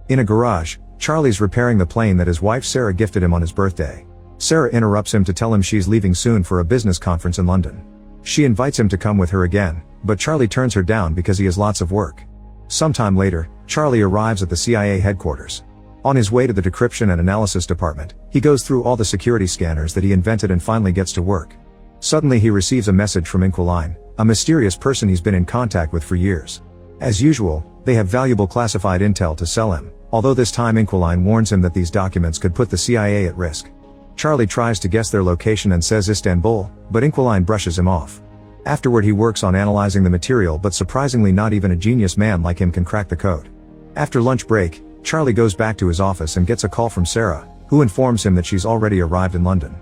In a garage, Charlie's repairing the plane that his wife Sarah gifted him on his birthday. Sarah interrupts him to tell him she's leaving soon for a business conference in London. She invites him to come with her again, but Charlie turns her down because he has lots of work. Sometime later, Charlie arrives at the CIA headquarters. On his way to the decryption and analysis department, he goes through all the security scanners that he invented and finally gets to work. Suddenly he receives a message from Inquiline, a mysterious person he's been in contact with for years. As usual, they have valuable classified intel to sell him, although this time Inquiline warns him that these documents could put the CIA at risk. Charlie tries to guess their location and says Istanbul, but Inquiline brushes him off. Afterward he works on analyzing the material, but surprisingly not even a genius man like him can crack the code. After lunch break, Charlie goes back to his office and gets a call from Sarah, who informs him that she's already arrived in London.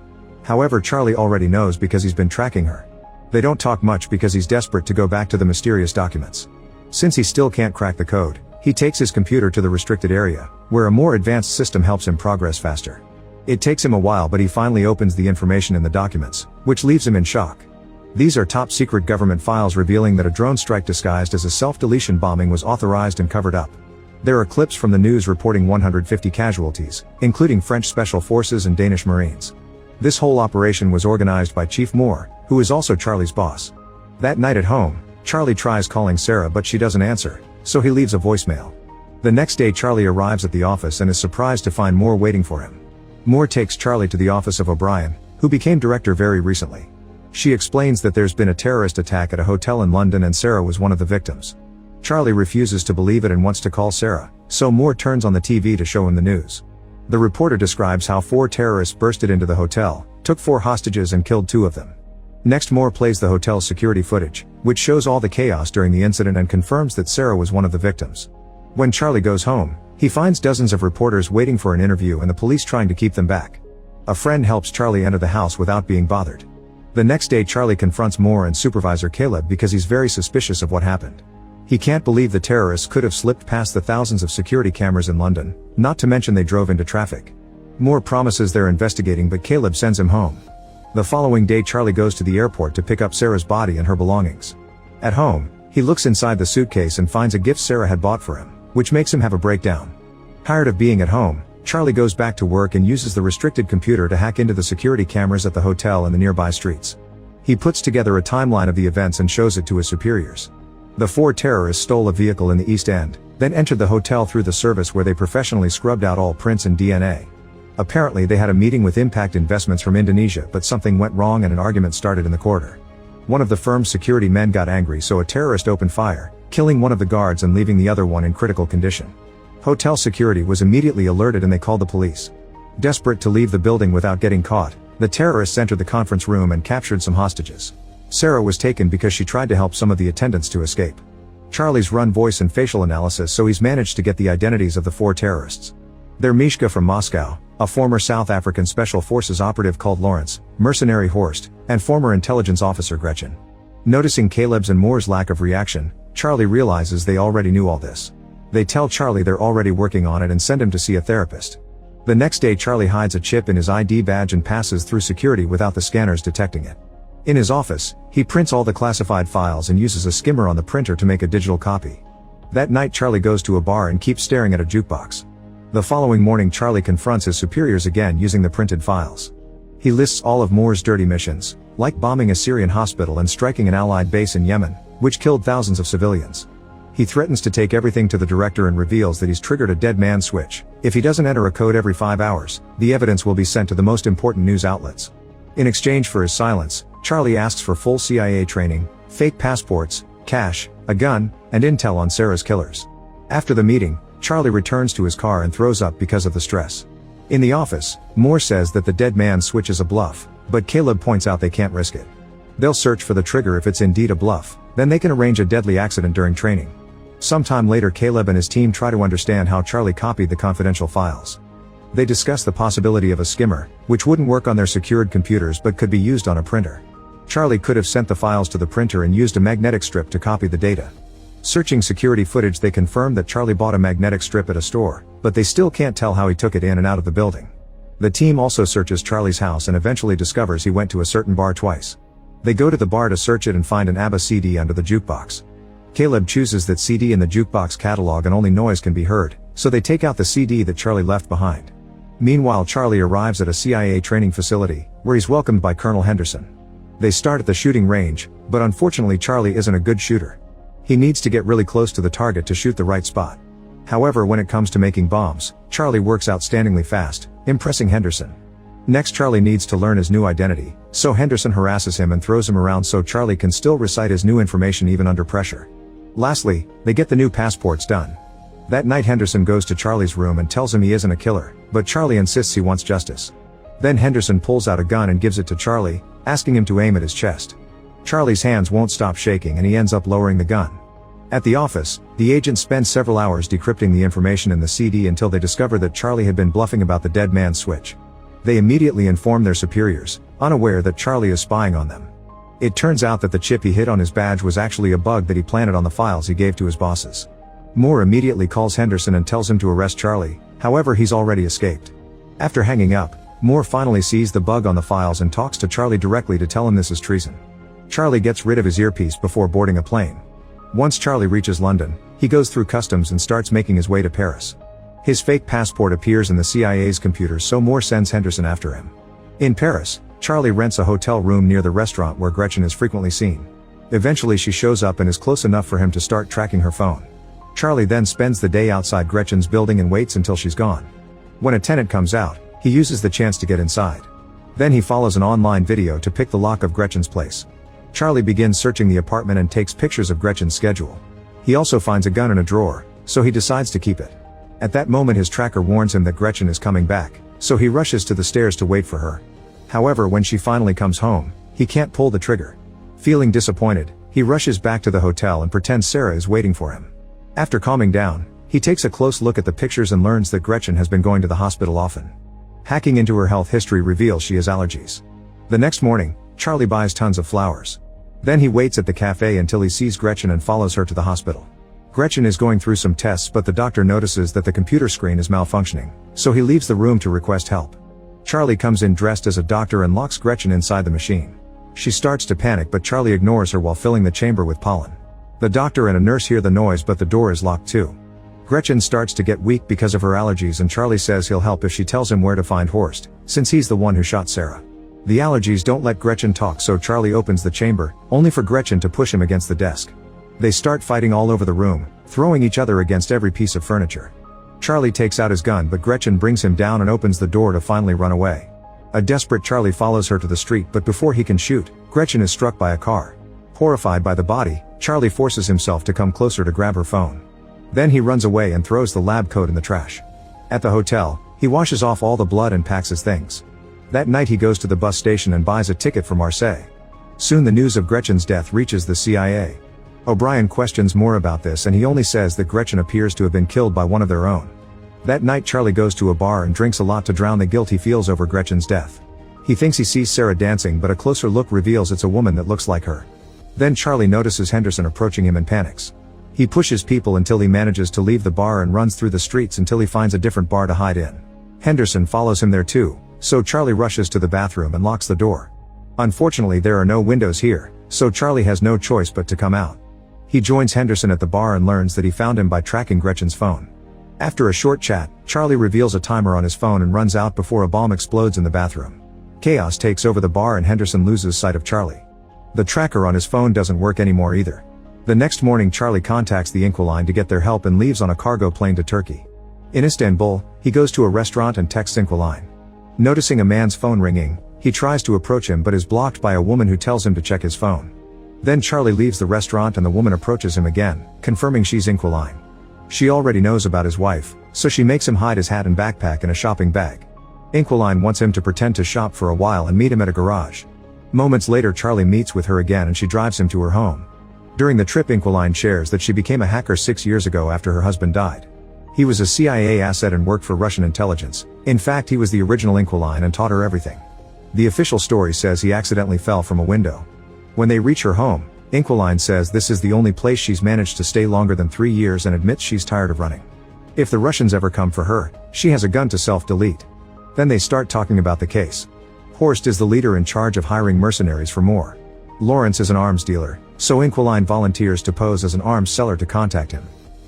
However, Charlie already knows because he's been tracking her. They don't talk much because he's desperate to go back to the mysterious documents. Since he still can't crack the code, he takes his computer to the restricted area, where a more advanced system helps him progress faster. It takes him a while, but he finally opens the information in the documents, which leaves him in shock. These are top-secret government files revealing that a drone strike disguised as a self-deletion bombing was authorized and covered up. There are clips from the news reporting 150 casualties, including French Special Forces and Danish Marines. This whole operation was organized by Chief Moore, who is also Charlie's boss. That night at home, Charlie tries calling Sarah but she doesn't answer, so he leaves a voicemail. The next day Charlie arrives at the office and is surprised to find Moore waiting for him. Moore takes Charlie to the office of O'Brien, who became director very recently. She explains that there's been a terrorist attack at a hotel in London and Sarah was one of the victims. Charlie refuses to believe it and wants to call Sarah, so Moore turns on the TV to show him the news. The reporter describes how 4 terrorists bursted into the hotel, took 4 hostages and killed 2 of them. Next, Moore plays the hotel's security footage, which shows all the chaos during the incident and confirms that Sarah was one of the victims. When Charlie goes home, he finds dozens of reporters waiting for an interview and the police trying to keep them back. A friend helps Charlie enter the house without being bothered. The next day Charlie confronts Moore and Supervisor Caleb because he's very suspicious of what happened. He can't believe the terrorists could have slipped past the thousands of security cameras in London, not to mention they drove into traffic. Moore promises they're investigating but Caleb sends him home. The following day Charlie goes to the airport to pick up Sarah's body and her belongings. At home, he looks inside the suitcase and finds a gift Sarah had bought for him, which makes him have a breakdown. Tired of being at home, Charlie goes back to work and uses the restricted computer to hack into the security cameras at the hotel and the nearby streets. He puts together a timeline of the events and shows it to his superiors. The 4 terrorists stole a vehicle in the East End, then entered the hotel through the service where they professionally scrubbed out all prints and DNA. Apparently they had a meeting with Impact Investments from Indonesia, but something went wrong and an argument started in the corridor. One of the firm's security men got angry, so a terrorist opened fire, killing one of the guards and leaving the other one in critical condition. Hotel security was immediately alerted and they called the police. Desperate to leave the building without getting caught, the terrorists entered the conference room and captured some hostages. Sarah was taken because she tried to help some of the attendants to escape. Charlie's run voice and facial analysis, so he's managed to get the identities of the 4 terrorists. They're Mishka from Moscow, a former South African Special Forces operative called Lawrence, mercenary Horst, and former intelligence officer Gretchen. Noticing Caleb's and Moore's lack of reaction, Charlie realizes they already knew all this. They tell Charlie they're already working on it and send him to see a therapist. The next day Charlie hides a chip in his ID badge and passes through security without the scanners detecting it. In his office, he prints all the classified files and uses a skimmer on the printer to make a digital copy. That night Charlie goes to a bar and keeps staring at a jukebox. The following morning Charlie confronts his superiors again using the printed files. He lists all of Moore's dirty missions, like bombing a Syrian hospital and striking an Allied base in Yemen, which killed thousands of civilians. He threatens to take everything to the director and reveals that he's triggered a dead man switch. If he doesn't enter a code every 5 hours, the evidence will be sent to the most important news outlets. In exchange for his silence, Charlie asks for full CIA training, fake passports, cash, a gun, and intel on Sarah's killers. After the meeting, Charlie returns to his car and throws up because of the stress. In the office, Moore says that the dead man switch is a bluff, but Caleb points out they can't risk it. They'll search for the trigger if it's indeed a bluff, then they can arrange a deadly accident during training. Sometime later Caleb and his team try to understand how Charlie copied the confidential files. They discuss the possibility of a skimmer, which wouldn't work on their secured computers but could be used on a printer. Charlie could have sent the files to the printer and used a magnetic strip to copy the data. Searching security footage they confirm that Charlie bought a magnetic strip at a store, but they still can't tell how he took it in and out of the building. The team also searches Charlie's house and eventually discovers he went to a certain bar twice. They go to the bar to search it and find an ABBA CD under the jukebox. Caleb chooses that CD in the jukebox catalog and only noise can be heard, so they take out the CD that Charlie left behind. Meanwhile, Charlie arrives at a CIA training facility, where he's welcomed by Colonel Henderson. They start at the shooting range, but unfortunately Charlie isn't a good shooter. He needs to get really close to the target to shoot the right spot. However, when it comes to making bombs, Charlie works outstandingly fast, impressing Henderson. Next, Charlie needs to learn his new identity, so Henderson harasses him and throws him around so Charlie can still recite his new information even under pressure. Lastly, they get the new passports done. That night, Henderson goes to Charlie's room and tells him he isn't a killer, but Charlie insists he wants justice. Then Henderson pulls out a gun and gives it to Charlie, asking him to aim at his chest. Charlie's hands won't stop shaking and he ends up lowering the gun. At the office, the agents spend several hours decrypting the information in the CD until they discover that Charlie had been bluffing about the dead man's switch. They immediately inform their superiors, unaware that Charlie is spying on them. It turns out that the chip he hid on his badge was actually a bug that he planted on the files he gave to his bosses. Moore immediately calls Henderson and tells him to arrest Charlie, however he's already escaped. After hanging up, Moore finally sees the bug on the files and talks to Charlie directly to tell him this is treason. Charlie gets rid of his earpiece before boarding a plane. Once Charlie reaches London, he goes through customs and starts making his way to Paris. His fake passport appears in the CIA's computer, so Moore sends Henderson after him. In Paris, Charlie rents a hotel room near the restaurant where Gretchen is frequently seen. Eventually she shows up and is close enough for him to start tracking her phone. Charlie then spends the day outside Gretchen's building and waits until she's gone. When a tenant comes out, he uses the chance to get inside. Then he follows an online video to pick the lock of Gretchen's place. Charlie begins searching the apartment and takes pictures of Gretchen's schedule. He also finds a gun in a drawer, so he decides to keep it. At that moment his tracker warns him that Gretchen is coming back, so he rushes to the stairs to wait for her. However, when she finally comes home, he can't pull the trigger. Feeling disappointed, he rushes back to the hotel and pretends Sarah is waiting for him. After calming down, he takes a close look at the pictures and learns that Gretchen has been going to the hospital often. Hacking into her health history reveals she has allergies. The next morning, Charlie buys tons of flowers. Then he waits at the cafe until he sees Gretchen and follows her to the hospital. Gretchen is going through some tests, but the doctor notices that the computer screen is malfunctioning, so he leaves the room to request help. Charlie comes in dressed as a doctor and locks Gretchen inside the machine. She starts to panic, but Charlie ignores her while filling the chamber with pollen. The doctor and a nurse hear the noise, but the door is locked too. Gretchen starts to get weak because of her allergies, and Charlie says he'll help if she tells him where to find Horst, since he's the one who shot Sarah. The allergies don't let Gretchen talk, so Charlie opens the chamber, only for Gretchen to push him against the desk. They start fighting all over the room, throwing each other against every piece of furniture. Charlie takes out his gun, but Gretchen brings him down and opens the door to finally run away. A desperate Charlie follows her to the street, but before he can shoot, Gretchen is struck by a car. Horrified by the body, Charlie forces himself to come closer to grab her phone. Then he runs away and throws the lab coat in the trash. At the hotel, he washes off all the blood and packs his things. That night he goes to the bus station and buys a ticket for Marseille. Soon the news of Gretchen's death reaches the CIA. O'Brien questions more about this, and he only says that Gretchen appears to have been killed by one of their own. That night Charlie goes to a bar and drinks a lot to drown the guilt he feels over Gretchen's death. He thinks he sees Sarah dancing, but a closer look reveals it's a woman that looks like her. Then Charlie notices Henderson approaching him and panics. He pushes people until he manages to leave the bar and runs through the streets until he finds a different bar to hide in. Henderson follows him there too, so Charlie rushes to the bathroom and locks the door. Unfortunately, there are no windows here, so Charlie has no choice but to come out. He joins Henderson at the bar and learns that he found him by tracking Gretchen's phone. After a short chat, Charlie reveals a timer on his phone and runs out before a bomb explodes in the bathroom. Chaos takes over the bar and Henderson loses sight of Charlie. The tracker on his phone doesn't work anymore either. The next morning Charlie contacts the Inquiline to get their help and leaves on a cargo plane to Turkey. In Istanbul, he goes to a restaurant and texts Inquiline. Noticing a man's phone ringing, he tries to approach him but is blocked by a woman who tells him to check his phone. Then Charlie leaves the restaurant and the woman approaches him again, confirming she's Inquiline. She already knows about his wife, so she makes him hide his hat and backpack in a shopping bag. Inquiline wants him to pretend to shop for a while and meet him at a garage. Moments later Charlie meets with her again and she drives him to her home. During the trip Inquiline shares that she became a hacker 6 years ago after her husband died. He was a CIA asset and worked for Russian intelligence. In fact, he was the original Inquiline and taught her everything. The official story says he accidentally fell from a window. When they reach her home, Inquiline says this is the only place she's managed to stay longer than 3 years and admits she's tired of running. If the Russians ever come for her, she has a gun to self-delete. Then they start talking about the case. Horst is the leader in charge of hiring mercenaries for Moore. Lawrence is an arms dealer, so Inquiline volunteers to pose as an arms seller to contact him.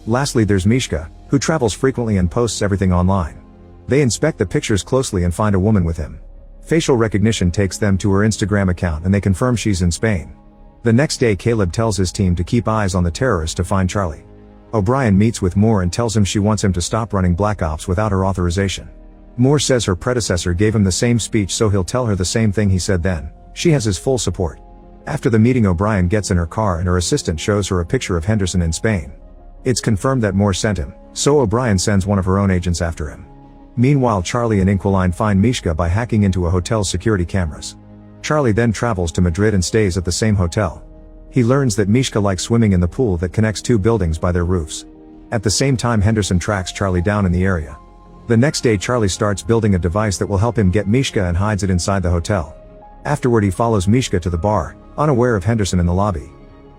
Lastly there's Mishka, who travels frequently and posts everything online. They inspect the pictures closely and find a woman with him. Facial recognition takes them to her Instagram account and they confirm she's in Spain. The next day Caleb tells his team to keep eyes on the terrorists to find Charlie. O'Brien meets with Moore and tells him she wants him to stop running Black Ops without her authorization. Moore says her predecessor gave him the same speech, so he'll tell her the same thing he said then. She has his full support. After the meeting, O'Brien gets in her car and her assistant shows her a picture of Henderson in Spain. It's confirmed that Moore sent him, so O'Brien sends one of her own agents after him. Meanwhile, Charlie and Inquiline find Mishka by hacking into a hotel's security cameras. Charlie then travels to Madrid and stays at the same hotel. He learns that Mishka likes swimming in the pool that connects two buildings by their roofs. At the same time, Henderson tracks Charlie down in the area. The next day, Charlie starts building a device that will help him get Mishka and hides it inside the hotel. Afterward, he follows Mishka to the bar, unaware of Henderson in the lobby.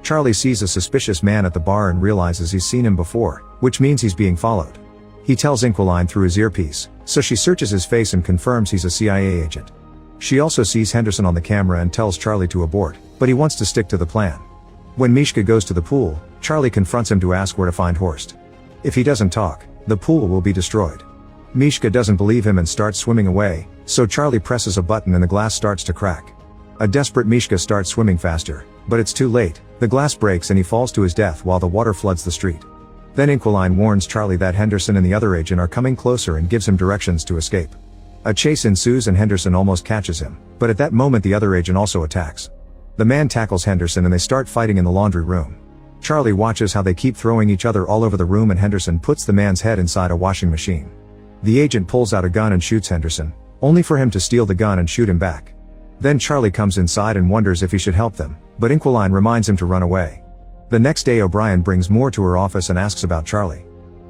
Charlie sees a suspicious man at the bar and realizes he's seen him before, which means he's being followed. He tells Inquiline through his earpiece, so she searches his face and confirms he's a CIA agent. She also sees Henderson on the camera and tells Charlie to abort, but he wants to stick to the plan. When Mishka goes to the pool, Charlie confronts him to ask where to find Horst. If he doesn't talk, the pool will be destroyed. Mishka doesn't believe him and starts swimming away, so Charlie presses a button and the glass starts to crack. A desperate Mishka starts swimming faster, but it's too late. The glass breaks and he falls to his death while the water floods the street. Then Inquiline warns Charlie that Henderson and the other agent are coming closer and gives him directions to escape. A chase ensues and Henderson almost catches him, but at that moment the other agent also attacks. The man tackles Henderson and they start fighting in the laundry room. Charlie watches how they keep throwing each other all over the room and Henderson puts the man's head inside a washing machine. The agent pulls out a gun and shoots Henderson, only for him to steal the gun and shoot him back. Then Charlie comes inside and wonders if he should help them, but Inquiline reminds him to run away. The next day, O'Brien brings Moore to her office and asks about Charlie.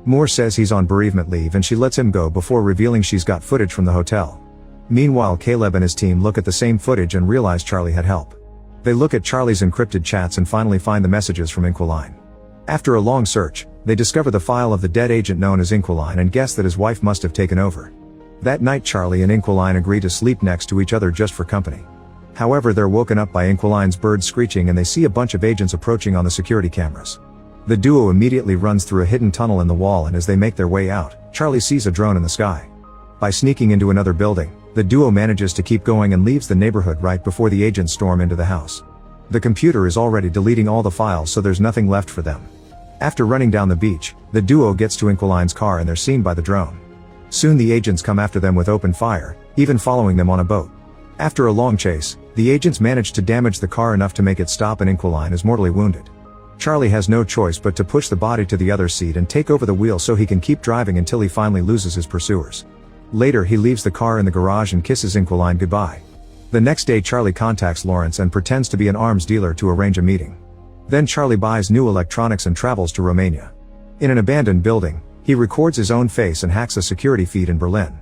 Moore says he's on bereavement leave and she lets him go before revealing she's got footage from the hotel. Meanwhile, Caleb and his team look at the same footage and realize Charlie had help. They look at Charlie's encrypted chats and finally find the messages from Inquiline. After a long search, they discover the file of the dead agent known as Inquiline and guess that his wife must have taken over. That night, Charlie and Inquiline agree to sleep next to each other just for company. However, they're woken up by Inquiline's bird screeching and they see a bunch of agents approaching on the security cameras. The duo immediately runs through a hidden tunnel in the wall and as they make their way out, Charlie sees a drone in the sky. By sneaking into another building, the duo manages to keep going and leaves the neighborhood right before the agents storm into the house. The computer is already deleting all the files, so there's nothing left for them. After running down the beach, the duo gets to Inquiline's car and they're seen by the drone. Soon the agents come after them with open fire, even following them on a boat. After a long chase, the agents manage to damage the car enough to make it stop and Inquiline is mortally wounded. Charlie has no choice but to push the body to the other seat and take over the wheel so he can keep driving until he finally loses his pursuers. Later, he leaves the car in the garage and kisses Inquiline goodbye. The next day, Charlie contacts Lawrence and pretends to be an arms dealer to arrange a meeting. Then Charlie buys new electronics and travels to Romania. In an abandoned building, he records his own face and hacks a security feed in Berlin.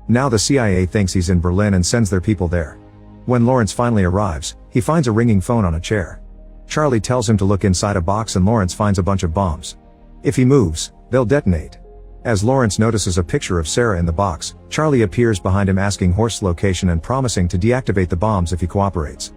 Now the CIA thinks he's in Berlin and sends their people there. When Lawrence finally arrives, he finds a ringing phone on a chair. Charlie tells him to look inside a box and Lawrence finds a bunch of bombs. If he moves, they'll detonate. As Lawrence notices a picture of Sarah in the box, Charlie appears behind him asking Horst's location and promising to deactivate the bombs if he cooperates.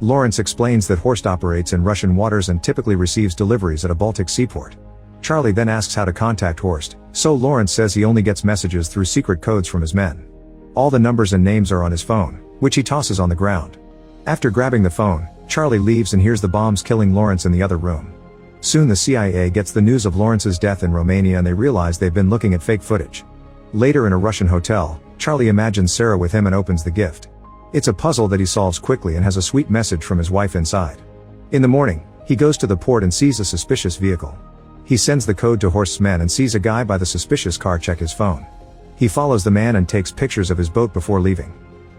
Lawrence explains that Horst operates in Russian waters and typically receives deliveries at a Baltic seaport. Charlie then asks how to contact Horst, so Lawrence says he only gets messages through secret codes from his men. All the numbers and names are on his phone, which he tosses on the ground. After grabbing the phone, Charlie leaves and hears the bombs killing Lawrence in the other room. Soon the CIA gets the news of Lawrence's death in Romania and they realize they've been looking at fake footage. Later in a Russian hotel, Charlie imagines Sarah with him and opens the gift. It's a puzzle that he solves quickly and has a sweet message from his wife inside. In the morning, he goes to the port and sees a suspicious vehicle. He sends the code to Horst's men and sees a guy by the suspicious car check his phone. He follows the man and takes pictures of his boat before leaving.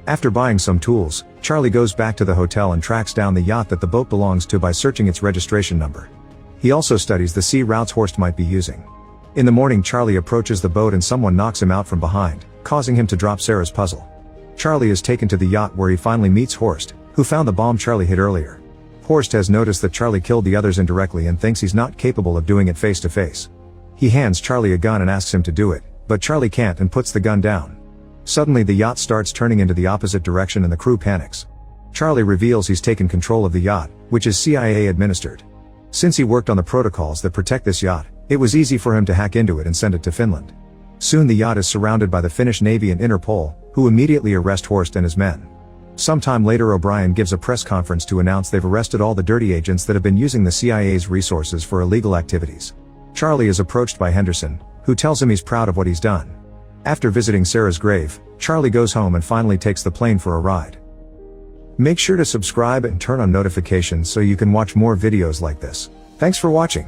After buying some tools, Charlie goes back to the hotel and tracks down the yacht that the boat belongs to by searching its registration number. He also studies the sea routes Horst might be using. In the morning, Charlie approaches the boat and someone knocks him out from behind, causing him to drop Sarah's puzzle. Charlie is taken to the yacht where he finally meets Horst, who found the bomb Charlie hid earlier. Horst has noticed that Charlie killed the others indirectly and thinks he's not capable of doing it face to face. He hands Charlie a gun and asks him to do it, but Charlie can't and puts the gun down. Suddenly the yacht starts turning into the opposite direction and the crew panics. Charlie reveals he's taken control of the yacht, which is CIA administered. Since he worked on the protocols that protect this yacht, It was easy for him to hack into it and send it to Finland. Soon the yacht is surrounded by the Finnish Navy and Interpol, who immediately arrest Horst and his men. Sometime later O'Brien gives a press conference to announce they've arrested all the dirty agents that have been using the CIA's resources for illegal activities. Charlie is approached by Henderson, who tells him he's proud of what he's done. After visiting Sarah's grave, Charlie goes home and finally takes the plane for a ride. Make sure to subscribe and turn on notifications so you can watch more videos like this. Thanks for watching.